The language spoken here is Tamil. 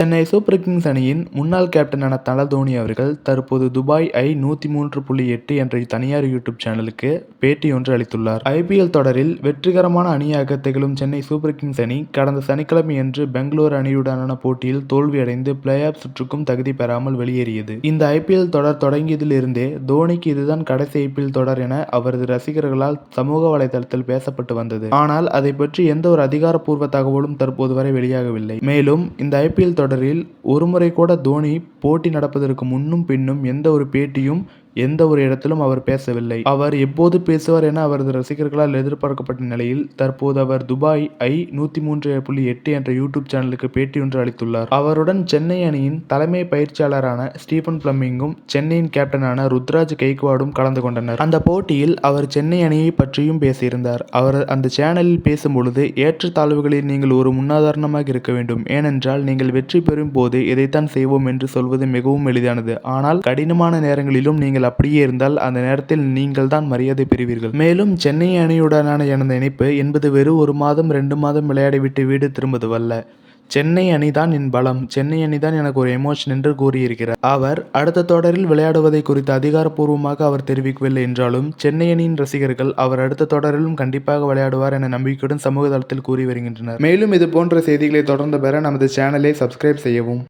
சென்னை சூப்பர் கிங்ஸ் அணியின் முன்னாள் கேப்டனான தல தோனி அவர்கள் தற்போது துபாய் i103.8 என்ற தனியார் யூடியூப் சேனலுக்கு பேட்டி ஒன்று அளித்துள்ளார். IPL தொடரில் வெற்றிகரமான அணியாக திகழும் சென்னை சூப்பர் கிங்ஸ் அணி கடந்த சனிக்கிழமையன்று பெங்களூரு அணியுடனான போட்டியில் தோல்வியடைந்து பிளே ஆஃப் சுற்றுக்கும் தகுதி பெறாமல் வெளியேறியது. இந்த IPL தொடர் தொடங்கியதில் இருந்தே தோனிக்கு இதுதான் கடைசி IPL தொடர் என அவரது ரசிகர்களால் சமூக வலைதளத்தில் பேசப்பட்டு வந்தது. ஆனால் அதை பற்றி எந்த ஒரு அதிகாரப்பூர்வ தகவலும் தற்போது வரை வெளியாகவில்லை. மேலும் இந்த IPL தொடரில் ஒருமுறை கூட தோனி போட்டி நடப்பதற்கு முன்னும் பின்னும் எந்த ஒரு பேட்டியும் எந்த ஒரு இடத்திலும் அவர் பேசவில்லை. அவர் எப்போது பேசுவார் என அவரது ரசிகர்களால் எதிர்பார்க்கப்பட்ட நிலையில் தற்போது அவர் துபாய் i103.8 என்ற யூடியூப் சேனலுக்கு பேட்டி ஒன்று அளித்துள்ளார். அவருடன் சென்னை அணியின் தலைமை பயிற்சியாளரான ஸ்டீபன் பிளமிங்கும் சென்னையின் கேப்டனான ருத்ராஜ் கெய்க்வாடும் கலந்து கொண்டனர். அந்த போட்டியில் அவர் சென்னை அணியை பற்றியும் பேசியிருந்தார். அவர் அந்த சேனலில் பேசும்பொழுது ஏற்றத்தாழ்வுகளில் நீங்கள் ஒரு முன்னுதாரணமாக இருக்க வேண்டும். ஏனென்றால் நீங்கள் வெற்றி பெறும் போது இதைத்தான் செய்வோம் என்று சொல்வது மிகவும் எளிதானது. ஆனால் கடினமான நேரங்களிலும் நீங்கள் அப்படியே இருந்தால் அந்த நேரத்தில் நீங்கள் தான் மரியாதை பெறுவீர்கள். மேலும் சென்னை அணியுடனான எனது இணைப்பு என்பது வெறும் 1 மாதம் 2 மாதம் விளையாடிவிட்டு வீடு திரும்புவதல்ல. சென்னை அணிதான் என் பலம், சென்னை அணிதான் எனக்கு ஒரு எமோஷன் என்று கூறியிருக்கிறார். அவர் அடுத்த தொடரில் விளையாடுவதை குறித்து அதிகாரப்பூர்வமாக அவர் தெரிவிக்கவில்லை என்றாலும் சென்னை அணியின் ரசிகர்கள் அவர் அடுத்த தொடரிலும் கண்டிப்பாக விளையாடுவார் என நம்பிக்கையுடன் சமூக தளத்தில் கூறி வருகின்றனர். மேலும் இது போன்ற செய்திகளை தொடர்ந்து பெற நமது சேனலை சப்ஸ்கிரைப் செய்யவும்.